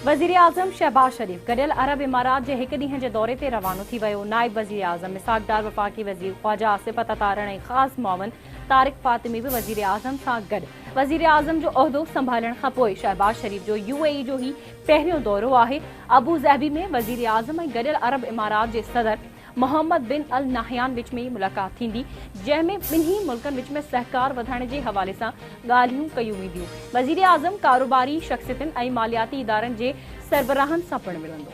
वज़ीर आज़म शहबाज शरीफ गडियल अरब इमारात जे हिक ॾींहं जे दौरे ते रवानो थी वियो। नाइब वज़ीर आज़म इसहाक डार, वफ़ाक़ी वज़ीर ख़्वाजा आसिफ़ अतारण ऐं ख़ासि मुआविन तारिक फ़ातिमी बि वज़ीर आज़म सां गॾु। वज़ीर आज़म जो उहिदो संभालण खां पोइ शहबाज शरीफ जो UAE जो ही पहिरियों दौरो आहे। अबू ज़हबी में वज़ीर आज़म ऐं गडियल अरब इमारात जे सदर मोहम्मद बिन अल नाहयान विच में मुलाक़ात थींदी, जंहिंमें ॿिन्ही मुल्कनि विच में सहकार वधाइण जे हवाले सां ॻाल्हियूं कयूं वेंदियूं। वज़ीर आज़म कारोबारी शख़्सियतुनि ऐं मालियाती इदारनि जे सरबराहनि सां पिणु मिलंदो।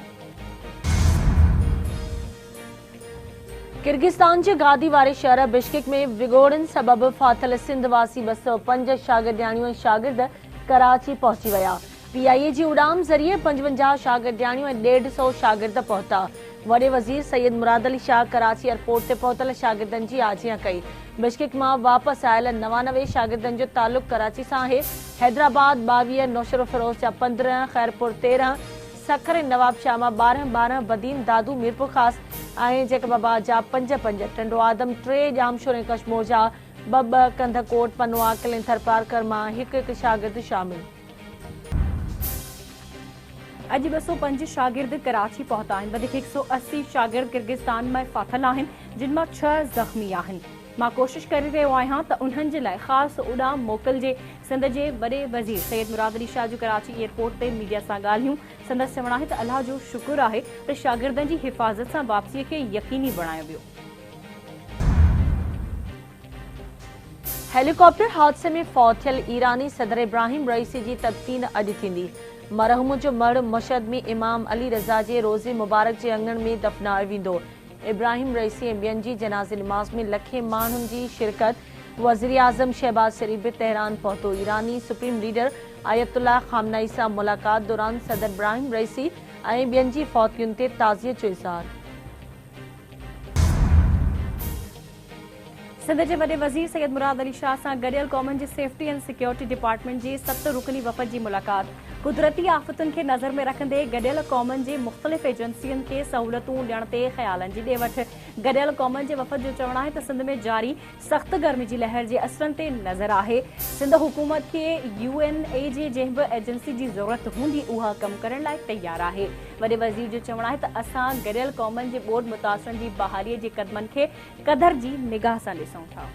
किर्गिस्तान जे गादी वारे शहर बिश्केक में विगोड़नि सबबि फाथल सिंध वासी 205 शागिर्दियाणियूं ऐं शागिर्द कराची पहुची विया। PIA जी उड़ान ज़रिए 55 शागिर्दियाणियूं ऐं 150 शागिर्द पहुता। वॾे वज़ीर सैयद मुराद अली शाह कराची एयरपोर्ट ते पहुतल शागिर्दनि जी आजियां कई। बिश्केक मां वापसि आयल 99 शागिर्दनि जो तालुक़ कराची सां आहे। हैदराबाद 22, नौशरो फिरोज जा 15, खैरपुर 13, सखर ऐं नवाबशाह मां 12, बदीन दादू मीरपुर ख़ास ऐं जेकबाबा जा 5, टंडो आदम 3, जामशोर ऐं कश्मोर जा 2, कंधकोट, पनवा, किलेंथर पार्कर मां हिकु शागिर्द शामिल। अॼु 205 शागिर्द कराची पहुता आहिनि। वधीक 180 शागिर्द किर्गिस्तान में फाथल आहिनि, जिन मां 6 ज़ख़्मी आहिनि। मां कोशिश करे रहियो आहियां त उन्हनि जे लाइ ख़ासि उड़ान मोकिलिजे। सिंध जे वॾे वज़ीर सैयद मुराद अली शाह जो कराची एयरपोर्ट ते मीडिया सां ॻाल्हियूं। संदसि चवणु आहे त अल्लाह जो शुक्र आहे त शागिर्दनि जी हिफ़ाज़त सां वापसीअ खे यक़ीनी बणायो वियो। हेलीकॉप्टर हादसे में फौत थियल ईरानी सदर इब्राहिम रईसी जी तदफ़ीन अॼु थींदी। मरहूम जो मड़ मशहद में इमाम अली रज़ा जे रोज़े मुबारक जे अंगण में दफ़नायो वेंदो। इब्राहिम रईसी ऐं ॿियनि जी जनाज़े निमाज़ में लखे माण्हुनि जी शिरकत। वज़ीर आज़म शहबाज शरीफ बि तेहरान पहुतो। ईरानी सुप्रीम लीडर आयतुल्लाह ख़ामनई सां मुलाक़ात दौरान सदर इब्राहिम रईसी ऐं ॿियनि जी फौतियुनि ते ताज़ियत जो इज़हार। सिंध जे वॾे वज़ीर सैयद मुराद अली शाह सां गडियल क़ौमनि जे सेफ्टी एंड सिक्योरिटी डिपार्टमेंट जे 7 रुकनी वफ़द जी मुलाक़ात। कुदरती आफ़तुनि खे नज़र में रखंदे गडियल क़ौमनि जे मुख़्तलिफ़ एजेंसियुनि खे सहूलियतूं ॾियण ते ख़्यालनि जी ॾे वठि। गडियल क़ौमनि जे वफ़द जो चवणु आहे त सिंध में जारी सख़्त गर्मी जी लहर जे असरनि ते नज़र आहे। सिंध हुकूमत खे UNA जे जंहिं बि एजेंसी जी ज़रूरत हूंदी उहा कमु करण लाइ तयारु आहे। वॾे वज़ीर जो चवणु आहे त असां गडियल क़ौमनि जे ॿोॾि मुतासिरनि जी बहालीअ जे क़दमनि खे क़दर जी निगाह सां ॾिसूं था।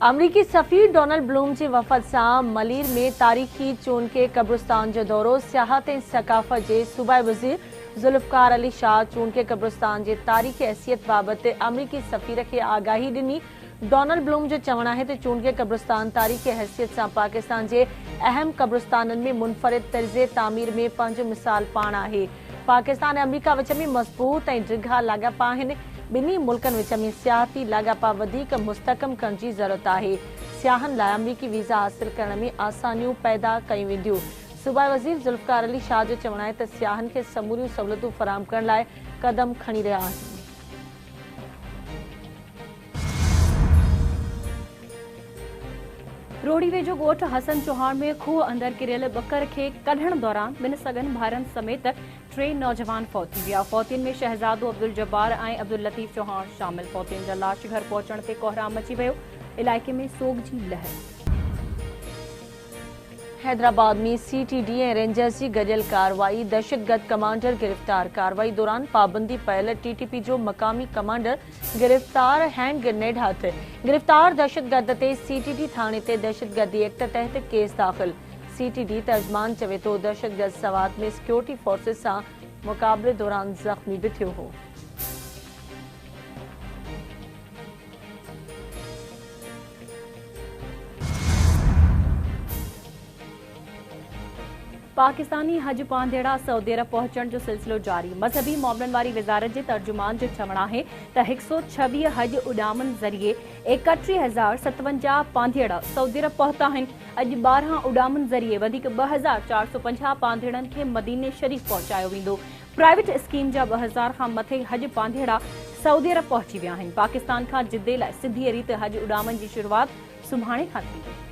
अमरीकी सफ़ीर डोनाल्ड ब्लूम जी वफ़द सां मलीर में तारीख़ी चूंडके कब्रिस्तान जो दौरो। सियाहत ऐं सक़ाफ़त जे सूबाई वज़ीर ज़ुल्फ़कार अली शाह चूंडके कब्रिस्तान जे तारीख़ी हैसियत बाबति अमरीकी सफ़ीर खे आगाही ॾिनी। डोनाल्ड ब्लूम जो चवणु आहे त चूंडके कब्रिस्तान तारीख़ी हैसियत सां पाकिस्तान जे अहम कब्रिस्ताननि में मुनफ़रिद तर्ज़े तामीर में पंहिंजो मिसाल पाण आहे। पाकिस्तान ऐं अमरीका विच में मज़बूत ऐं ढिघा लाॻापा आहिनि। ॿिन्ही मुल्कनि विच में सियाहती लाॻापा वधीक मुस्तहकम करण जी ज़रूरत आहे। सियाहनि लाइ अमरीकी वीज़ा हासिल करण में आसानियूं पैदा कयूं वेंदियूं। सूबाई वज़ीर ज़ुल्फ़कार अली शाह जो चवणु आहे त सियाहनि खे समूरियूं सहूलियतूं फ़राहम करण लाइ क़दम खणी रहिया आहिनि। रोहड़ी वेझो ॻोठ हसन चौहान में खूह अंदर किरियल बकर खे कढण दौरान 2 सगन भाइरनि समेत 3 नौजवान फौत थी विया। फौतियुनि में शहजादो अब्दुल जब्बार ऐं अब्दुल लतीफ़ चौहान शामिल। फौतियुनि जा लाश घर पहुचण ते कोहराम मची वियो। इलाइक़े में सोग जी लहर। हैदराबाद में CTD ऐं रेंजर्स जी गडियल कार्रवाई। दहशतगर्द कमांडर गिरफ़्तार। कार्रवाई दौरान पाबंदी पयल TTP जो मक़ामी कमांडर गिरफ़्तार। हैंड ग्रेनेड हथ। गिरफ़्तार दहशतगर्द ते CTD थाणे ते दहशतगर्दी एक्ट तहत केस दाख़िल। CTD तर्जमान चवे थो दहशतगर्द सवात में सिक्योरिटी फोर्सिस सां मुक़ाबले दौरान ज़ख़्मी बि थियो हो। पाकिस्तानी हज पांधेड़ा सऊदी अरब पहुचण जो सिलसिलो जारी। मज़हबी मामलनि वारी वज़ारत जे तर्जुमान जो चवणु आहे त 126 हज उॾामनि ज़रिए 31,057 पांधेड़ा सऊदी अरब पहुता आहिनि। अॼु 12 उॾामनि ज़रिए वधीक 2,450 पांधेड़नि खे मदीने शरीफ़ पहुचायो वेंदो। प्राइवेट स्कीम जा 2000 खां मथे हज पांधेड़ा सऊदी अरब पहुची विया आहिनि। पाकिस्तान खां जिद्दे लाइ सिधी रीति हज उॾामनि जी शुरूआति सुभाणे खां थींदी।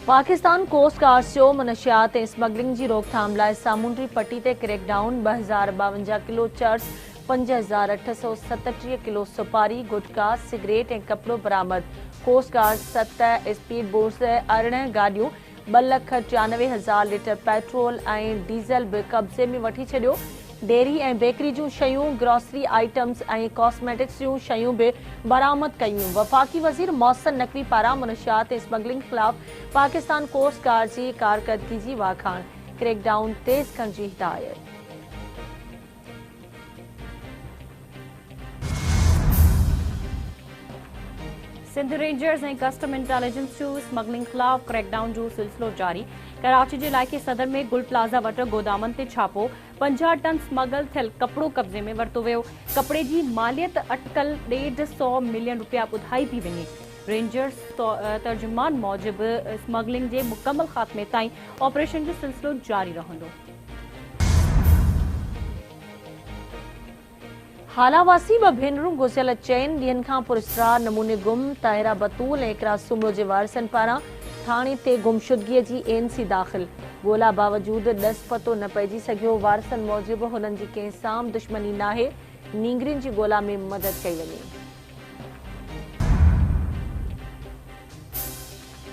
पाकिस्तान कोस्ट गार्ड जो मनशियात ऐं स्मगलिंग जी रोकथाम लाइ सामूंडी पट्टी ते क्रैकडाउन। 2052 किलो चर्स, 5837 किलो सुपारी, गुटखा, सिगरेट ऐं कपिड़ो बरामद। कोस्ट गार्ड 7 स्पीड बोट से 18 गाड़ियों 2,96,000 लीटर पेट्रोल ऐं डीज़ल भी कब्ज़े में वठी छॾियो। डेयरी ऐं बेकरी जूं शयूं, ग्रोसरी आइटम्स ऐं कॉस्मेटिक्स जूं शयूं भी बरामद कयूं। वफ़ाक़ी वज़ीर मोहसिन नक़वी पारां मुनशियात ऐं स्मगलिंग ख़िलाफ़ पाकिस्तान कोस्ट गार्ड जी कारकर्दगी जी वाखाण, क्रैकडाउन तेज़ करण जी हिदायत। सिंध रेंजर्स ऐं कस्टम इंटेलिजेंस जो स्मगलिंग ख़िलाफ़ क्रैकडाउन जो सिलसिलो जारी। कराची जे इलाइक़े सदर में गुल प्लाज़ा वटि गोदामनि ते छापो। 50 टन स्मगल थियल कपिड़ो कब्ज़े में वरितो वियो। कपिड़े जी मालियत अटकल 150 मिलियन रुपया ॿुधाई पई वञे। रेंजर्स तर्जुमान मूजिबि स्मगलिंग जे मुकमल ख़ात्मे ताईं ऑपरेशन जो सिलसिलो जारी रहंदो। हालावासी ब भेनरूं गुज़िरियल 4 ॾींहनि खां पुरस्रार नमूने गुम। ताहिरा बतूल ऐं इकरा सुमरो जे वारसनि पारां थाणे ते गुमशुदगीअ जी एनसी दाख़िल। ॻोल्हा बावजूद ॾस पतो न पइजी सघियो। वारसनि मूजिबि हुननि जी कंहिं सां दुश्मनी नाहे। नींगरियुनि जी ॻोल्हा में मदद कई वञे।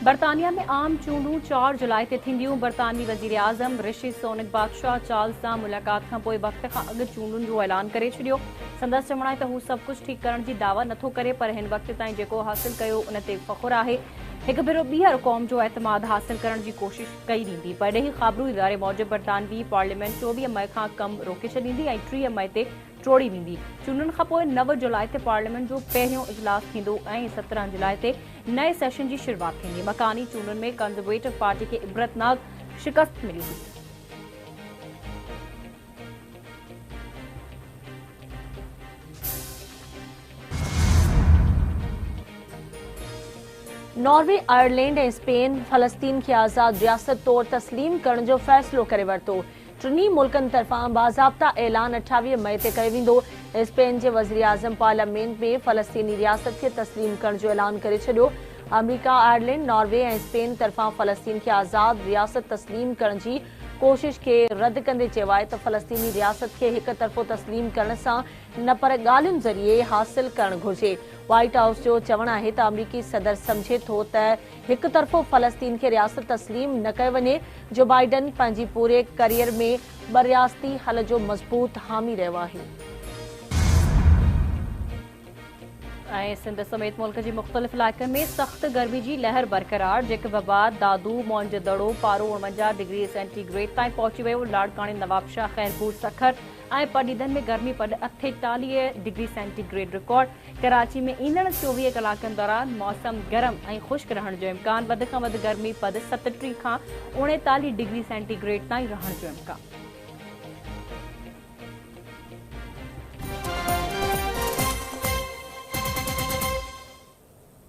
बरतानिया में आम चूंडूं 4 जुलाई ते थींदियूं। बरतानवी वज़ीर आज़म ऋषि सुनक बादशाह चार्ल्स सां मुलाक़ात खां पोइ वक़्त खां अॻु चूंडुनि जो ऐलान करे छॾियो। संदसि चवण आहे त हू सभु कुझु ठीकु करण जी दावा नथो करे, पर हिन वक़्त ताईं जेको हासिल कयो उन ते फ़ख़ुरु आहे। हिकु भेरो ॿीहर क़ौम जो एतमाद हासिल करण जी कोशिश कई वेंदी। परॾेही ख़ाबरू इदारे मूजिबि बरतानवी पार्लियामेंट 24 मई खां कमु रोके छॾींदी ऐं 3 मई ते टोड़ी वेंदी। चूंडुनि खां पोइ 9 जुलाई ते पार्लियामेंट जो पहिरियों इजलास थींदो ऐं 17 जुलाई ते नए सेशन जी शुरूआत थींदी। मकानी चूंडुनि में कंज़र्वेटिव पार्टी खे इबरतनाक शिकस्त मिली हुई। नॉर्वे, आयरलैंड ऐं स्पेन फ़लस्तीन खे आज़ाद रियासत तौरु तस्लीम करण जो फ़ैसिलो करे वरितो। टिनी मुल्कनि तरफ़ां बाज़ाब्ता ऐलान 28 मई ते कयो वेंदो। स्पेन जे वज़ीर आज़म पार्लियामेंट में फ़लस्तीनी रियासत खे तस्लीम करण जो ऐलान करे छॾियो। अमरीका, आयरलैंड, नॉर्वे ऐं स्पेन तरफ़ां फ़लस्तीन खे आज़ाद रियासत तस्लीम करण जी कोशिश खे रद्द कंदे चयो आहे त फ़लस्तीनी रियासत खे हिक तरफ़ो तस्लीम करण सां न पर ॻाल्हियुनि ज़रिए हासिल करणु घुर्जे। व्हाइट हाउस जो चवणु आहे त अमरीकी सदर सम्झे थो त हिक तरफ़ो फ़लस्तीन खे रियासत तस्लीम न कयो वञे। जो बाइडन पंहिंजी पूरे करियर में बरियासती हल जो मज़बूत हामी रहियो आहे। ऐं सिंध समेत मुल्क जे मुख़्तलिफ़ इलाइक़नि में सख़्त गर्मी जी लहर बरक़रार। जेकबाबाद, दादू, मोइनजोदड़ो पारो 49 डिग्री सेंटीग्रेड ताईं पहुची वियो। लाड़काणे, नवाबशाह, खैरपुर, सखर ऐं पडीदन में गर्मी पद 48 डिग्री सेंटीग्रेड रिकॉर्ड। कराची में ईंदड़ 24 कलाकनि दौरान मौसम गरम ऐं ख़ुश्क रहण जो इम्कान। वधि खां वधि गर्मी पद 37 खां 39 डिग्री सेंटीग्रेड ताईं रहण जो इम्कान।